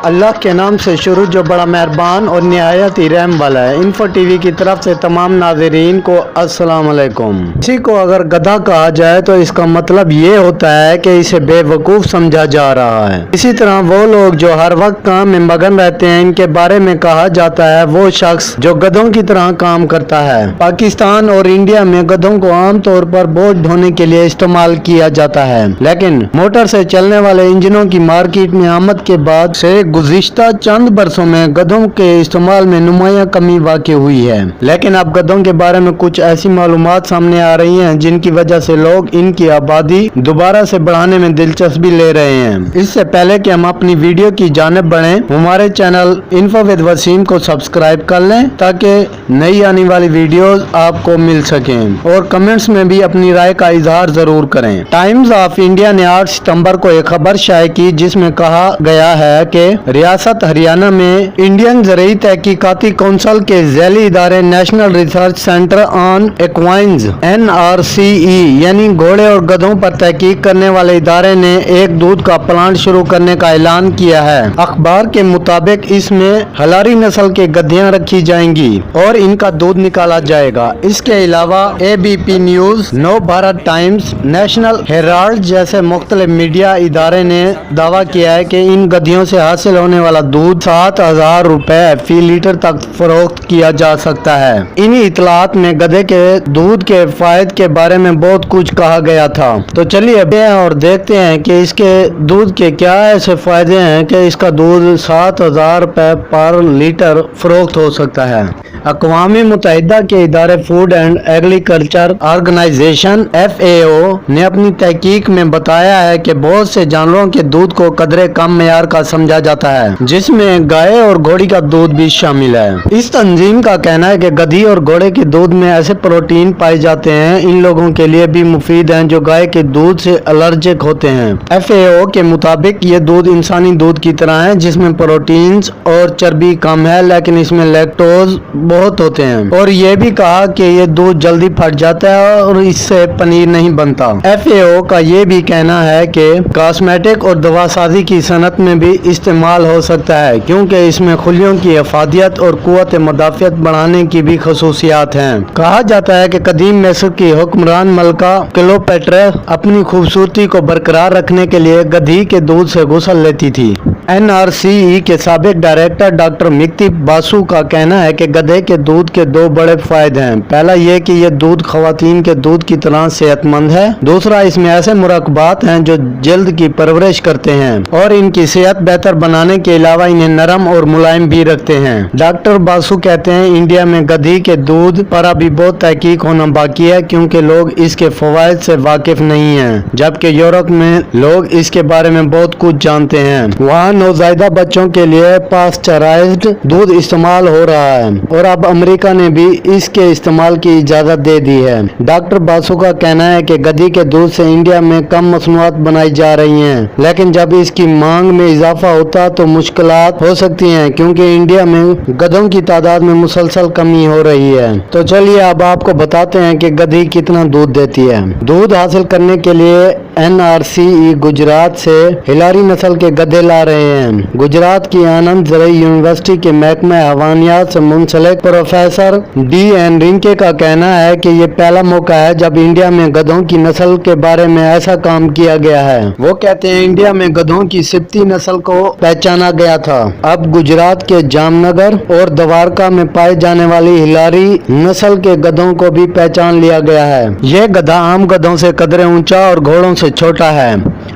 अल्लाह के नाम से शुरू जो बड़ा मेहरबान और निहायत ही रहम वाला है। इन्फो टीवी की तरफ से तमाम नाज़रीन को अस्सलाम वालेकुम। किसी को अगर गधा कहा जाए तो इसका मतलब ये होता है कि इसे बेवकूफ़ समझा जा रहा है। इसी तरह वो लोग जो हर वक्त काम में मगन रहते हैं, इनके बारे में कहा जाता है वो शख्स जो गधों की तरह काम करता है। पाकिस्तान और इंडिया में गधों को आम तौर पर बोझ ढोने के लिए इस्तेमाल किया जाता है, लेकिन मोटर से चलने वाले इंजनों की मार्केट में आमद के बाद से गुज़िश्ता चंद बरसों में गधों के इस्तेमाल में नुमायां कमी वाक़ हुई है। लेकिन अब गधों के बारे में कुछ ऐसी मालूमात सामने आ रही हैं जिनकी वजह से लोग इनकी आबादी दोबारा से बढ़ाने में दिलचस्पी ले रहे हैं। इससे पहले कि हम अपनी वीडियो की जानिब बढ़ें, हमारे चैनल इन्फो विद वसीम को सब्सक्राइब कर लें ताकि नई आने वाली वीडियोस आपको मिल सकें, और कमेंट्स में भी अपनी राय का इजहार जरूर करें। टाइम्स ऑफ इंडिया ने 8 सितंबर को एक खबर शाये की जिसमें कहा गया है कि रियासत हरियाणा में इंडियन ज़रई तहकीकाती कौंसिल के ज़ैली इदारे national research centre on equines NRCE यानी घोड़े और गधों पर तहकीक करने वाले इदारे ने एक दूध का प्लांट शुरू करने का ऐलान किया है। अखबार के मुताबिक इसमें हलारी नस्ल के गधियां रखी जाएंगी और इनका दूध निकाला जाएगा। इसके अलावा ABP न्यूज, नव भारत टाइम्स, नेशनल हेराल्ड जैसे मुख्तलिफ मीडिया इदारे ने दावा किया है कि इन गधियों से हासिल होने वाला दूध 7,000 रुपए फी लीटर तक फरोख्त किया जा सकता है। इन्हीं इतलात में गधे के दूध के फायदे के बारे में बहुत कुछ कहा गया था। तो चलिए अब और देखते हैं कि इसके दूध के क्या ऐसे फायदे हैं कि इसका दूध 7,000 रुपए पर लीटर फरोख्त हो सकता है। अक़वाम मुत्तहिदा के इदारे food and agriculture organisation FAO ने अपनी तहकीक में बताया है कि बहुत से जानवरों के दूध को कदरे कम मेयार का समझा जाता है, जिसमें गाय और घोड़ी का दूध भी शामिल है। इस तंजीम का कहना है कि गधी और घोड़े के दूध में ऐसे प्रोटीन पाए जाते हैं इन लोगों के लिए भी मुफीद हैं जो गाय के दूध से एलर्जिक होते हैं। FAO के मुताबिक ये दूध इंसानी दूध की तरह है जिसमें प्रोटीन और चर्बी कम है, लेकिन इसमें लैक्टोज बहुत होते हैं, और ये भी कहा कि ये दूध जल्दी फट जाता है और इससे पनीर नहीं बनता। FAO का ये भी कहना है कि कॉस्मेटिक और दवासाजी की सनत में भी इस्तेमाल हो सकता है क्योंकि इसमें खुलियों की हिफाजत और कुव्वत मुदाफ़ियत बढ़ाने की भी खसूसियात हैं। कहा जाता है कि कदीम मिस्र की हुक्मरान मलका क्लियोपेट्रा अपनी खूबसूरती को बरकरार रखने के लिए गधी के दूध से गुस्ल लेती थी। NRCE के साबिक डायरेक्टर डॉक्टर मिक्ति बासु का कहना है कि गधे के दूध के 2 बड़े फायदे हैं। पहला ये कि ये दूध खवातीन के दूध की तरह सेहतमंद है। दूसरा, इसमें ऐसे मुरक्बात हैं जो जल्द की परवरिश करते हैं और इनकी सेहत बेहतर बनाने के अलावा इन्हें नरम और मुलायम भी रखते हैं। डॉक्टर बासु कहते हैं इंडिया में गधी के दूध पर अभी बहुत तहकीक होना बाकी है क्योंकि लोग इसके फवायद से वाकिफ नहीं हैं, जबकि यूरोप में लोग इसके बारे में बहुत कुछ जानते हैं। वहाँ नौज़ायदा बच्चों के लिए पास्चराइज्ड दूध इस्तेमाल हो रहा है और अब अमेरिका ने भी इसके इस्तेमाल की इजाज़त दे दी है। डॉक्टर बासु का कहना है कि गधी के दूध से इंडिया में कम मसनूआत बनाई जा रही हैं, लेकिन जब इसकी मांग में इजाफा होता तो मुश्किलात हो सकती हैं क्योंकि इंडिया में गधों की तादाद में मुसलसल कमी हो रही है। तो चलिए अब आपको बताते हैं कि गधी कितना दूध देती है। दूध हासिल करने के लिए NRCE गुजरात से हिलारी नस्ल के गधे ला रहे हैं। गुजरात की आनंद ज़रई यूनिवर्सिटी के महकमा हवानियात से मुंसलिक प्रोफेसर DN रिंके का कहना है कि ये पहला मौका है जब इंडिया में गधों की नस्ल के बारे में ऐसा काम किया गया है। वो कहते हैं इंडिया में गधों की सिब्ती नस्ल को पहचाना गया था। अब गुजरात के जामनगर और द्वारका में पाए जाने वाली हिलारी नस्ल के गधों को भी पहचान लिया गया है। यह गधा आम गधों से कदरे ऊंचा और घोड़ों से छोटा है।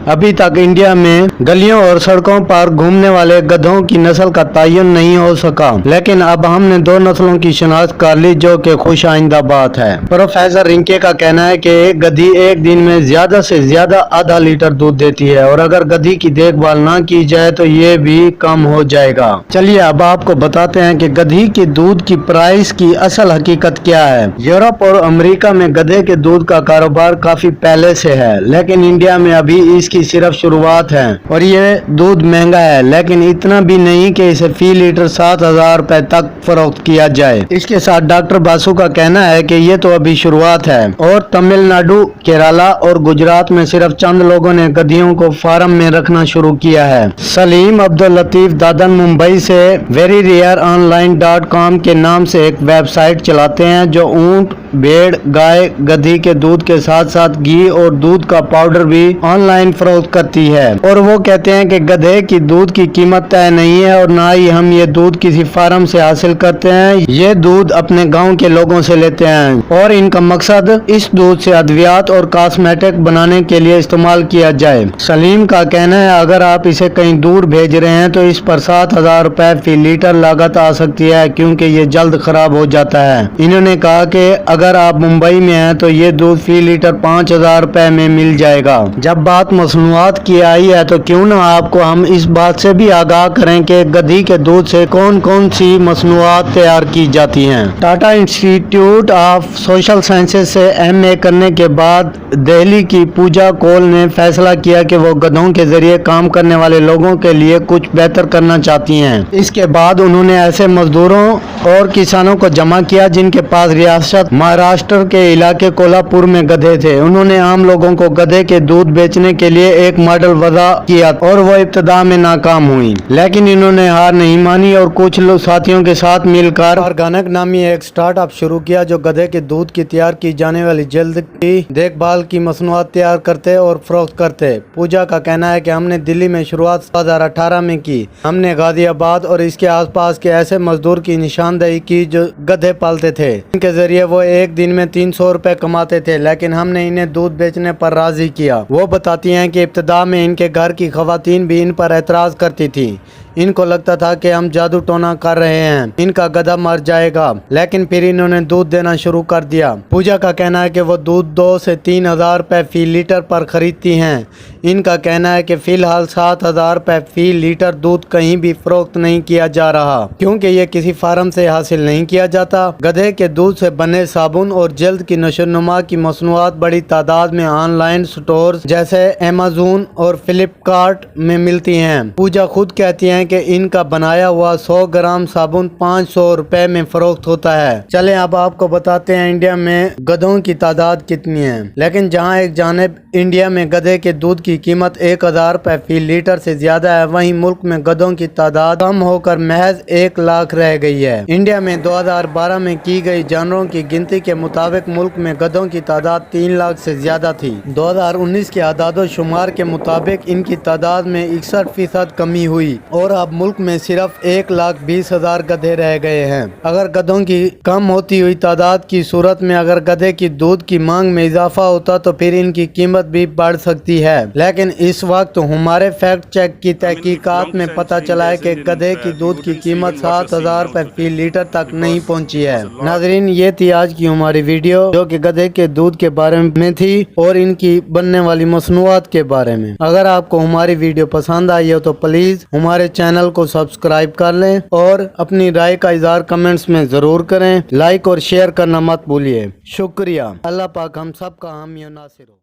अभी तक इंडिया में गलियों और सड़कों पर घूमने वाले गधों की नस्ल का तयन नहीं हो सका, लेकिन अब हमने 2 नस्लों की शिनाख्त कर ली जो कि खुश आइंदा बात है। प्रोफेसर रिंके का कहना है कि एक गधी एक दिन में ज्यादा से ज्यादा आधा लीटर दूध देती है और अगर गधी की देखभाल ना की जाए तो ये भी कम हो जाएगा। चलिए अब आपको बताते हैं कि गधी के दूध की प्राइस की असल हकीकत क्या है। यूरोप और अमेरिका में गधे के दूध का कारोबार काफी पहले से है, लेकिन इंडिया में अभी इसकी सिर्फ शुरुआत है और ये दूध महंगा महंगा है, लेकिन इतना भी नहीं कि इसे फी लीटर 7,000 रुपए तक फरोख्त किया जाए। इसके साथ डॉक्टर बासु का कहना है कि ये तो अभी शुरुआत है और तमिलनाडु, केरला और गुजरात में सिर्फ चंद लोगों ने गधियों को फार्म में रखना शुरू किया है। सलीम अब्दुल लतीफ दादन मुंबई से veryrareonline.com के नाम से एक वेबसाइट चलाते हैं जो ऊंट, भेड़, गाय, गधी के दूध के साथ साथ घी और दूध का पाउडर भी ऑनलाइन फरोख्त करती है। और वो कहते हैं कि गधे की दूध की कीमत तय नहीं है और ना ही हम ये दूध किसी फार्म से हासिल करते हैं, ये दूध अपने गांव के लोगों से लेते हैं और इनका मकसद इस दूध से अद्वियात और कॉस्मेटिक बनाने के लिए इस्तेमाल किया जाए। सलीम का कहना है अगर आप इसे कहीं दूर भेज रहे हैं तो इस पर 7,000 रुपए फी लीटर लागत आ सकती है, क्योंकि ये जल्द खराब हो जाता है। इन्होंने कहा कि अगर आप मुंबई में हैं तो ये दूध फी लीटर 5,000 रुपए में मिल जाएगा। जब बात मसनूआत की आई है तो क्यों ना आपको हम इस बात से भी आगाह करें कि गधी के दूध से कौन कौन सी मसनूआत तैयार की जाती हैं। Tata institute of social sciences से MA करने के बाद दिल्ली की पूजा कौल ने फैसला किया कि वो गधों के जरिए काम करने वाले लोगों के लिए कुछ बेहतर करना चाहती हैं। इसके बाद उन्होंने ऐसे मजदूरों और किसानों को जमा किया जिनके पास रियासत महाराष्ट्र के इलाके कोल्हापुर में गधे थे। उन्होंने आम लोगों को गधे के दूध बेचने के लिए एक मॉडल वज़ा किया और वो इब्तिदा में नाकाम हुई, लेकिन इन्होंने हार नहीं मानी और कुछ लोग साथियों के साथ मिलकर ऑर्गेनिक नामी एक स्टार्टअप शुरू किया जो गधे के दूध की तैयार की जाने वाली जल्द की देखभाल की मसनूआत तैयार करते और फरोख्त करते। पूजा का कहना है कि हमने दिल्ली में शुरुआत 2018 में की। हमने गाजियाबाद और इसके आसपास के ऐसे मजदूर की निशानदेही की जो गधे पालते थे। इनके जरिए वो एक दिन में 300 रुपए कमाते थे, लेकिन हमने इन्हें दूध बेचने पर राजी किया। वो बताती हैं कि इब्तिदा में इनके घर की खवातीन भी इन पर एतराज करती थी। इनको लगता था कि हम जादू टोना कर रहे हैं, इनका गधा मर जाएगा, लेकिन फिर इन्होंने दूध देना शुरू कर दिया। पूजा का कहना है कि वो दूध 2 से 3,000 रुपए फी लीटर पर खरीदती हैं। इनका कहना है कि फिलहाल 7,000 रुपए फी लीटर दूध कहीं भी फरोख्त नहीं किया जा रहा, क्योंकि ये किसी फार्म से हासिल नहीं किया जाता। गधे के दूध से बने साबुन और जल्द की नशोनुमा की मसनूआत बड़ी तादाद में ऑनलाइन स्टोर जैसे Amazon और फ्लिपकार्ट में मिलती हैं। पूजा खुद कहती हैं कि इनका बनाया हुआ 100 ग्राम साबुन 500 रुपए में फरोख्त होता है। चलें अब आपको बताते हैं इंडिया में गधों की तादाद कितनी है। लेकिन जहां एक जानिब इंडिया में गधे के दूध की कीमत 1,000 रुपए फी लीटर से ज्यादा है, वहीं मुल्क में गधों की तादाद कम होकर महज 1 लाख रह गई है। इंडिया में 2012 में की गई जानवरों की गिनती के मुताबिक मुल्क में गधों की तादाद 3 लाख से ज्यादा थी। 2019 के आदादो शुमार के मुताबिक इनकी तादाद में 61% कमी हुई और अब मुल्क में सिर्फ 1,20,000 गधे रह गए हैं। अगर गधों की कम होती हुई तादाद की सूरत में अगर गधे की दूध की मांग में इजाफा होता तो फिर इनकी कीमत भी बढ़ सकती है, लेकिन इस वक्त हमारे फैक्ट चेक की तहकीकात में पता चला है कि गधे की दूध की कीमत 7,000 रुपए फी लीटर तक नहीं पहुंची है। नाजरीन, ये थी आज की हमारी वीडियो जो कि गधे के दूध के बारे में थी और इनकी बनने वाली मसनूआत के बारे में। अगर आपको हमारी वीडियो पसंद आई हो तो प्लीज हमारे चैनल को सब्सक्राइब कर लें और अपनी राय का इजहार कमेंट्स में जरूर करें। लाइक और शेयर करना मत भूलिए। शुक्रिया। अल्लाह पाक हम सब का हामी और नासिर हो।